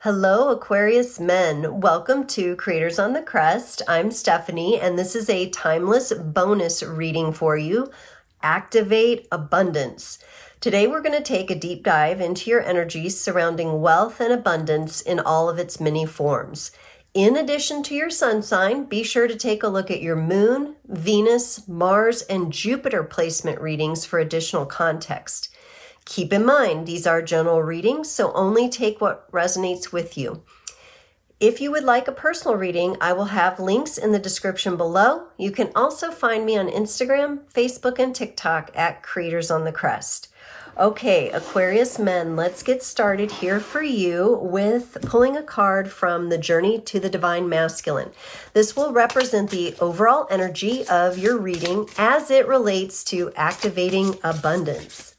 Hello, Aquarius men. Welcome to Creators on the Crest. I'm Stephanie, and this is a timeless bonus reading for you. Activate abundance. Today, we're going to take a deep dive into your energies surrounding wealth and abundance in all of its many forms. In addition to your sun sign, be sure to take a look at your moon, Venus, Mars, and Jupiter placement readings for additional context. Keep in mind, these are general readings, so only take what resonates with you. If you would like a personal reading, I will have links in the description below. You can also find me on Instagram, Facebook, and TikTok at Creators on the Crest. Okay, Aquarius men, let's get started here for you with pulling a card from the Journey to the Divine Masculine. This will represent the overall energy of your reading as it relates to activating abundance.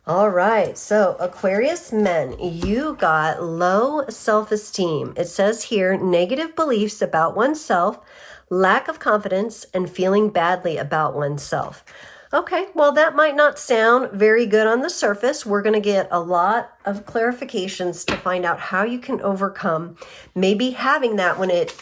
All right, so Aquarius men, you got low self-esteem. It says here, negative beliefs about oneself, lack of confidence, and feeling badly about oneself. Okay, well, that might not sound very good on the surface. We're going to get a lot of clarifications to find out how you can overcome maybe having that when it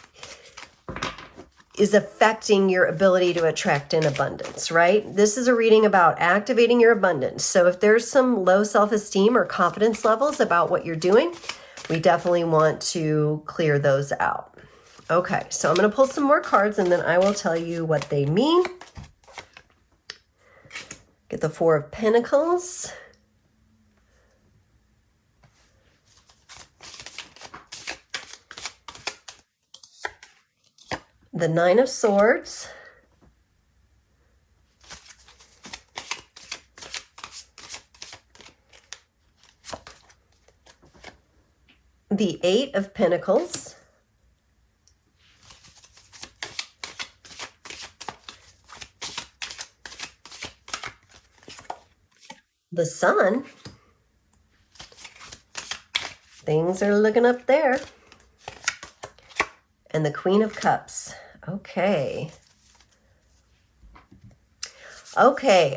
is affecting your ability to attract in abundance, right? This is a reading about activating your abundance. So if there's some low self-esteem or confidence levels about what you're doing, we definitely want to clear those out. Okay, so I'm going to pull some more cards and then I will tell you what they mean. Get the Four of Pentacles. The Nine of Swords, the Eight of Pentacles, the Sun, things are looking up there, and the Queen of Cups. Okay,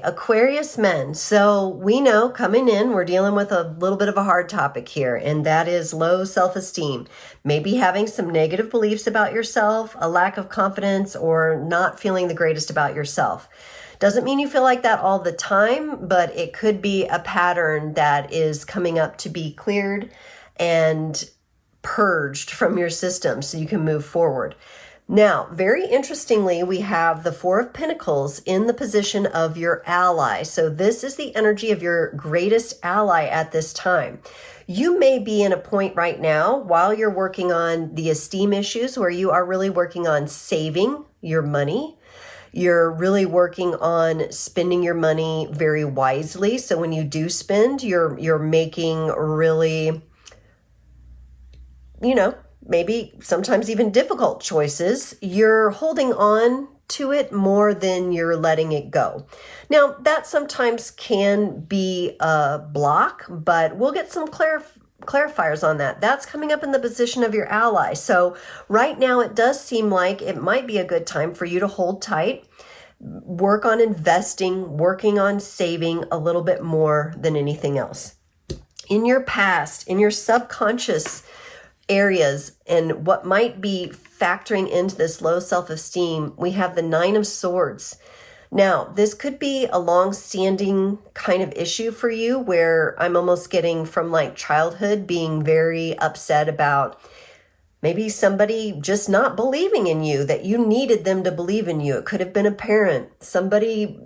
Aquarius men. So we know coming in, we're dealing with a little bit of a hard topic here, and that is low self-esteem. Maybe having some negative beliefs about yourself, a lack of confidence, or not feeling the greatest about yourself. Doesn't mean you feel like that all the time, but it could be a pattern that is coming up to be cleared and purged from your system so you can move forward. Now, very interestingly, we have the Four of Pentacles in the position of your ally. So this is the energy of your greatest ally at this time. You may be in a point right now while you're working on the esteem issues where you are really working on saving your money. You're really working on spending your money very wisely. So when you do spend, you're making really, maybe sometimes even difficult choices. You're holding on to it more than you're letting it go. Now, that sometimes can be a block, but we'll get some clarifiers on that. That's coming up in the position of your ally. So right now, it does seem like it might be a good time for you to hold tight, work on investing, working on saving a little bit more than anything else. In your past, in your subconscious areas and what might be factoring into this low self-esteem, we have the Nine of Swords. Now, this could be a long-standing kind of issue for you where I'm almost getting from like childhood being very upset about maybe somebody just not believing in you, that you needed them to believe in you. It could have been a parent. Somebody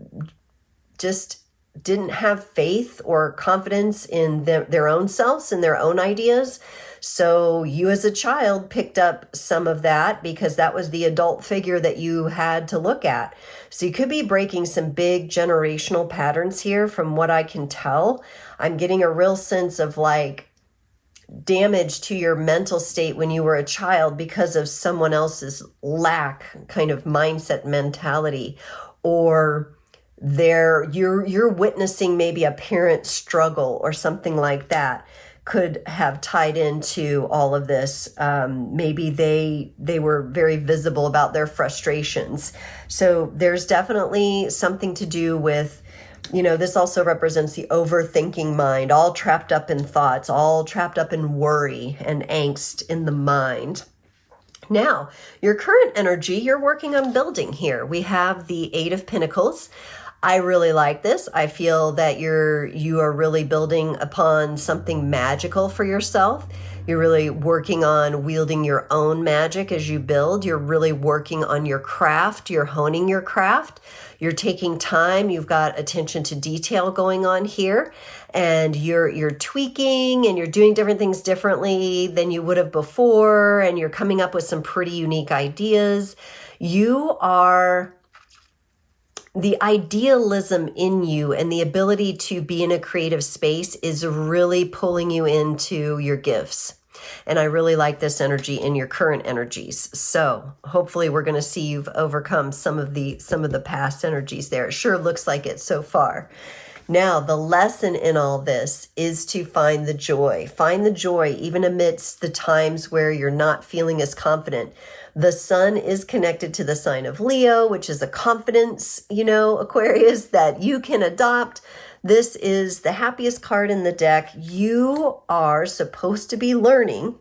just didn't have faith or confidence in their own selves and their own ideas. So you as a child picked up some of that because that was the adult figure that you had to look at. So you could be breaking some big generational patterns here from what I can tell. I'm getting a real sense of like damage to your mental state when you were a child because of someone else's lack kind of mindset mentality, or you're witnessing maybe a parent struggle or something like that could have tied into all of this. Maybe they were very visible about their frustrations. So there's definitely something to do with You know, this also represents the overthinking mind, all trapped up in thoughts, all trapped up in worry and angst in the mind. Now, your current energy, you're working on building here. We have the Eight of Pentacles. I really like this. I feel that you are really building upon something magical for yourself. You're really working on wielding your own magic as you build. You're really working on your craft. You're honing your craft. You're taking time. You've got attention to detail going on here, and you're tweaking and you're doing different things differently than you would have before, and you're coming up with some pretty unique ideas. The idealism in you and the ability to be in a creative space is really pulling you into your gifts. And I really like this energy in your current energies. So hopefully we're going to see you've overcome some of the past energies there. It sure looks like it so far. Now, the lesson in all this is to find the joy. Find the joy even amidst the times where you're not feeling as confident. The sun is connected to the sign of Leo, which is a confidence, Aquarius, that you can adopt. This is the happiest card in the deck. You are supposed to be learning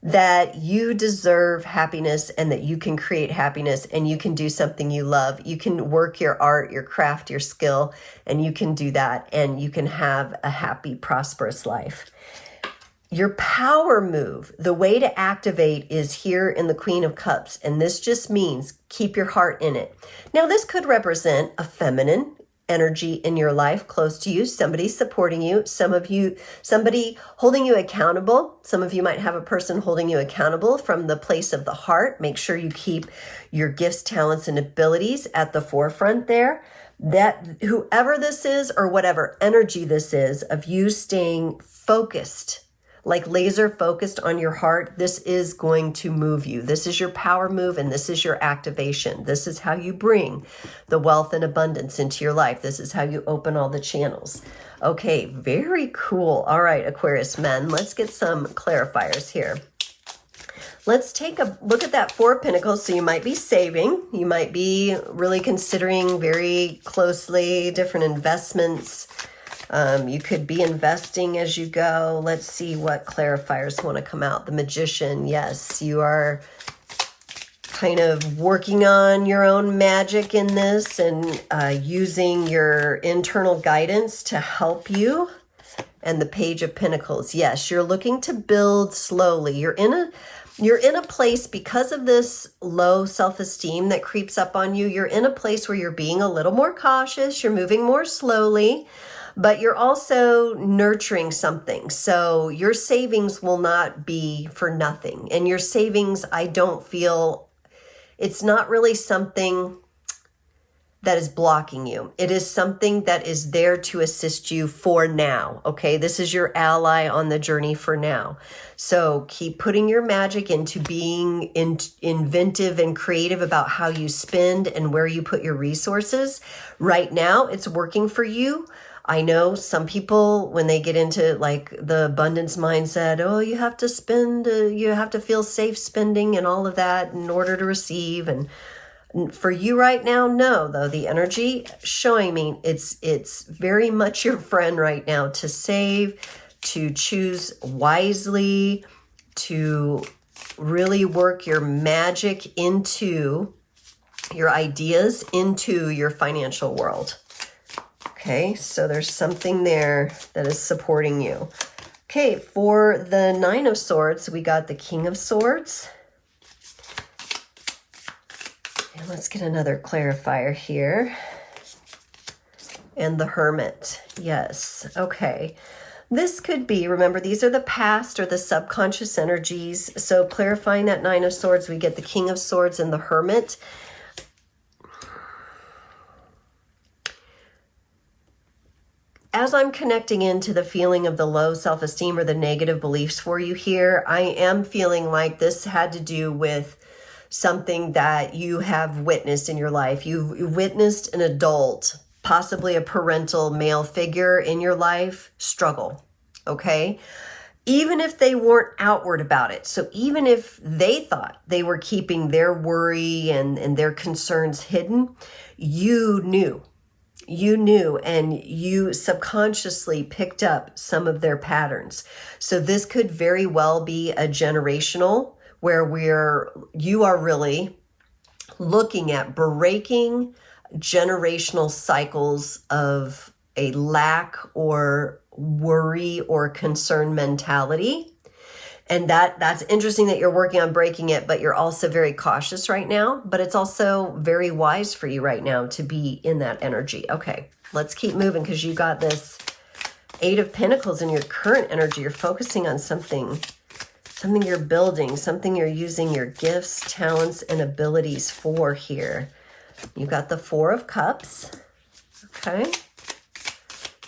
that you deserve happiness and that you can create happiness and you can do something you love. You can work your art, your craft, your skill, and you can do that and you can have a happy, prosperous life. Your power move, the way to activate is here in the Queen of Cups, and this just means keep your heart in it. Now, this could represent a feminine energy in your life close to you, somebody supporting you, somebody holding you accountable. Some of you might have a person holding you accountable from the place of the heart. Make sure you keep your gifts, talents, and abilities at the forefront there. That whoever this is or whatever energy this is of you staying focused, like laser focused on your heart, this is going to move you. This is your power move and this is your activation. This is how you bring the wealth and abundance into your life. This is how you open all the channels. Okay, very cool. All right, Aquarius men, let's get some clarifiers here. Let's take a look at that Four of Pentacles. So you might be saving. You might be really considering very closely different investments. You could be investing as you go. Let's see what clarifiers want to come out. The Magician, yes, you are kind of working on your own magic in this and using your internal guidance to help you. And the Page of Pentacles, yes, you're looking to build slowly. You're in a place because of this low self-esteem that creeps up on you. You're in a place where you're being a little more cautious. You're moving more slowly. But you're also nurturing something. So your savings will not be for nothing. And your savings, I don't feel, it's not really something that is blocking you. It is something that is there to assist you for now. Okay, this is your ally on the journey for now. So keep putting your magic into being inventive and creative about how you spend and where you put your resources. Right now, it's working for you. I know some people, when they get into like the abundance mindset, oh, you have to spend, you have to feel safe spending and all of that in order to receive. And for you right now, no, though, the energy showing me it's very much your friend right now to save, to choose wisely, to really work your magic into your ideas, into your financial world. Okay, so there's something there that is supporting you. Okay, for the Nine of Swords, we got the King of Swords. And let's get another clarifier here. And the Hermit. Yes, okay. This could be, remember, these are the past or the subconscious energies. So clarifying that Nine of Swords, we get the King of Swords and the Hermit. As I'm connecting into the feeling of the low self-esteem or the negative beliefs for you here, I am feeling like this had to do with something that you have witnessed in your life. You've witnessed an adult, possibly a parental male figure in your life, struggle, okay? Even if they weren't outward about it. So even if they thought they were keeping their worry and their concerns hidden, you knew. you knew and you subconsciously picked up some of their patterns. So this could very well be a generational where you are really looking at breaking generational cycles of a lack or worry or concern mentality. And that's interesting that you're working on breaking it, but you're also very cautious right now. But it's also very wise for you right now to be in that energy. Okay, let's keep moving because you got this 8 of Pentacles in your current energy. You're focusing on something you're building, something you're using your gifts, talents, and abilities for here. You got the 4 of Cups. Okay.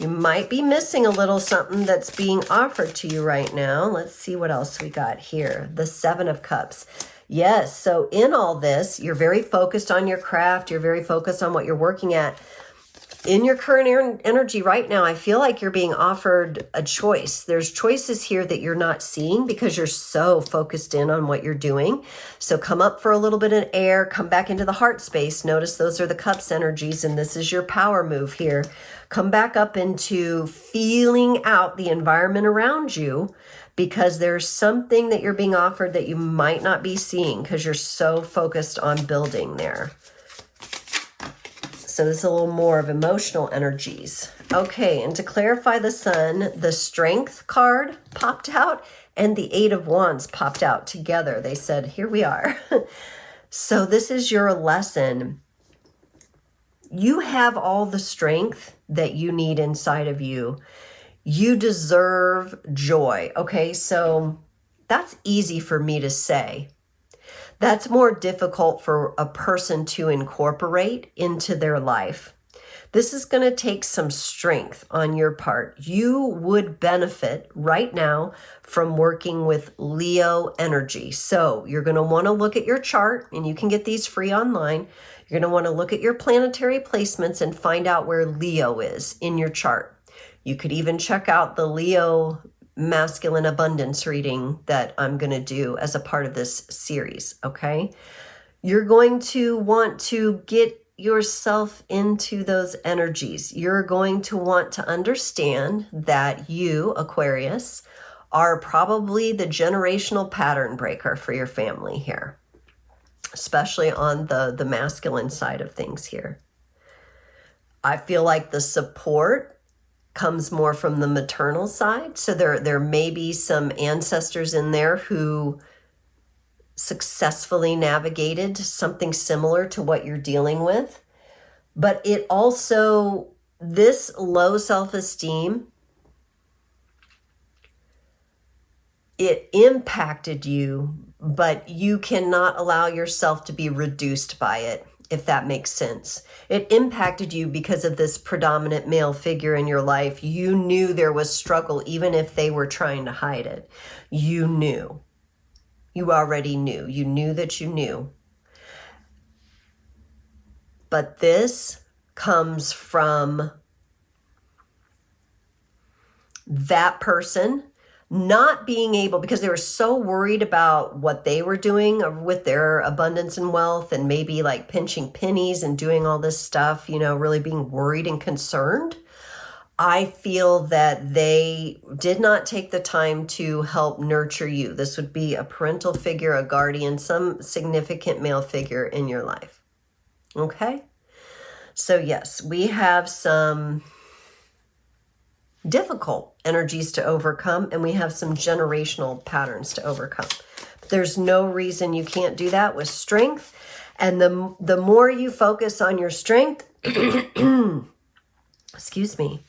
You might be missing a little something that's being offered to you right now. Let's see what else we got here. The 7 of Cups. Yes, so in all this, you're very focused on your craft. You're very focused on what you're working at. In your current energy right now, I feel like you're being offered a choice. There's choices here that you're not seeing because you're so focused in on what you're doing. So come up for a little bit of air, come back into the heart space. Notice those are the Cups energies, and this is your power move here. Come back up into feeling out the environment around you because there's something that you're being offered that you might not be seeing because you're so focused on building there. So this is a little more of emotional energies. Okay, and to clarify the Sun, the Strength card popped out and the 8 of Wands popped out together. They said, here we are. So this is your lesson. You have all the strength that you need inside of you. You deserve joy. Okay, so that's easy for me to say. That's more difficult for a person to incorporate into their life. This is going to take some strength on your part. You would benefit right now from working with Leo energy. So you're going to want to look at your chart, and you can get these free online. You're going to want to look at your planetary placements and find out where Leo is in your chart. You could even check out the Leo masculine abundance reading that I'm going to do as a part of this series, okay? You're going to want to get yourself into those energies. You're going to want to understand that you, Aquarius, are probably the generational pattern breaker for your family here, especially on the masculine side of things here. I feel like the support comes more from the maternal side. So there may be some ancestors in there who successfully navigated something similar to what you're dealing with. But it also, this low self-esteem, it impacted you, but you cannot allow yourself to be reduced by it, if that makes sense. It impacted you because of this predominant male figure in your life. You knew there was struggle, even if they were trying to hide it. You knew. You already knew. You knew that you knew. But this comes from that person not being able, because they were so worried about what they were doing with their abundance and wealth and maybe like pinching pennies and doing all this stuff, you know, really being worried and concerned. I feel that they did not take the time to help nurture you. This would be a parental figure, a guardian, some significant male figure in your life. Okay? So yes, we have some difficult energies to overcome, and we have some generational patterns to overcome. But there's no reason you can't do that with strength. And the more you focus on your strength, excuse me,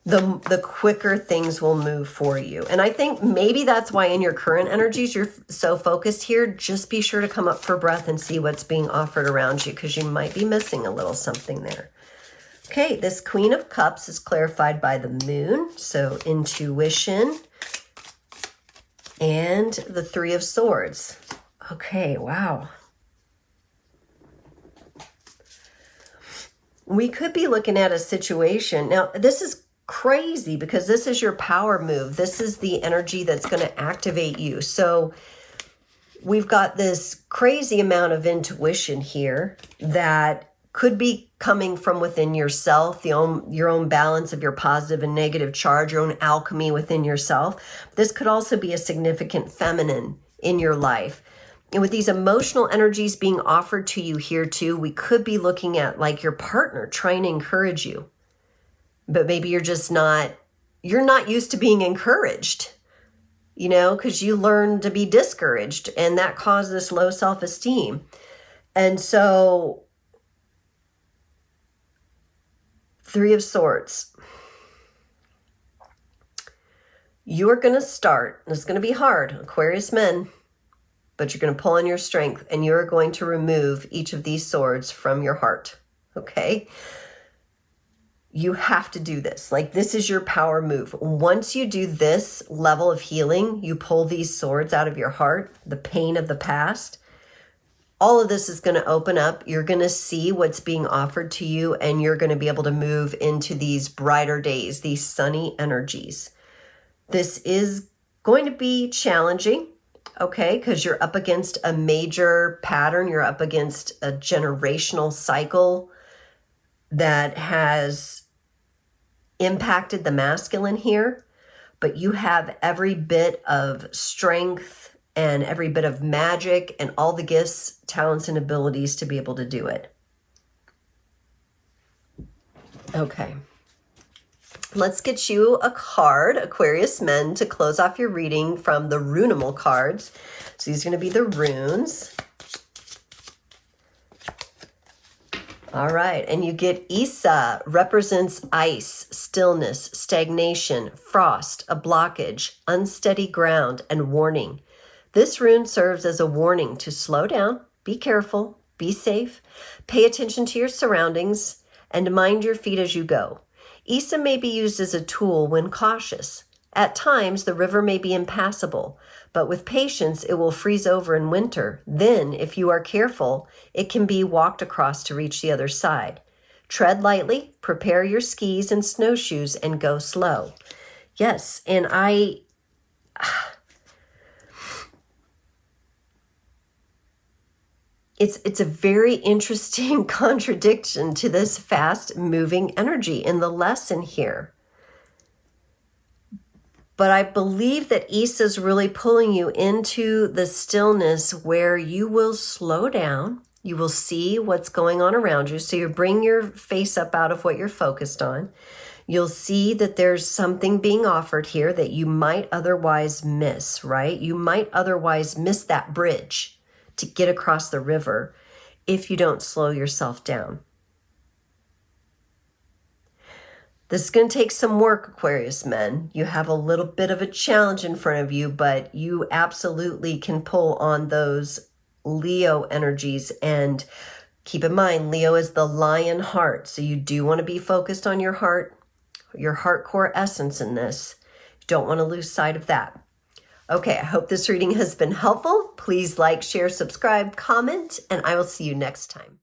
the quicker things will move for you. And I think maybe that's why in your current energies, you're so focused here. Just be sure to come up for breath and see what's being offered around you, because you might be missing a little something there. Okay, this Queen of Cups is clarified by the Moon, so intuition, and the 3 of Swords. Okay, wow. We could be looking at a situation. Now, this is crazy because this is your power move. This is the energy that's going to activate you. So we've got this crazy amount of intuition here that Could be coming from within yourself, your own balance of your positive and negative charge, your own alchemy within yourself. This could also be a significant feminine in your life. And with these emotional energies being offered to you here too, we could be looking at like your partner trying to encourage you. But maybe you're not used to being encouraged, you know, because you learned to be discouraged, and that caused this low self-esteem. And so, Three of Swords. You are going to start, and it's going to be hard, Aquarius men, but you're going to pull on your strength, and you're going to remove each of these swords from your heart, okay? You have to do this. Like, this is your power move. Once you do this level of healing, you pull these swords out of your heart, the pain of the past, all of this is going to open up. You're going to see what's being offered to you, and you're going to be able to move into these brighter days, these sunny energies. This is going to be challenging, okay, because you're up against a major pattern. You're up against a generational cycle that has impacted the masculine here, but you have every bit of strength and every bit of magic and all the gifts, talents, and abilities to be able to do it. Okay. Let's get you a card, Aquarius men, to close off your reading from the Runamal Cards. So these are going to be the runes. All right, and you get Isa, represents ice, stillness, stagnation, frost, a blockage, unsteady ground, and warning. This rune serves as a warning to slow down, be careful, be safe, pay attention to your surroundings, and mind your feet as you go. Isa may be used as a tool when cautious. At times, the river may be impassable, but with patience, it will freeze over in winter. Then, if you are careful, it can be walked across to reach the other side. Tread lightly, prepare your skis and snowshoes, and go slow. Yes, and It's a very interesting contradiction to this fast-moving energy in the lesson here. But I believe that Isa's really pulling you into the stillness where you will slow down. You will see what's going on around you. So you bring your face up out of what you're focused on. You'll see that there's something being offered here that you might otherwise miss, right? You might otherwise miss that bridge to get across the river if you don't slow yourself down. This is going to take some work, Aquarius men. You have a little bit of a challenge in front of you, but you absolutely can pull on those Leo energies. And keep in mind, Leo is the lion heart. So you do want to be focused on your heart core essence in this. You don't want to lose sight of that. Okay, I hope this reading has been helpful. Please like, share, subscribe, comment, and I will see you next time.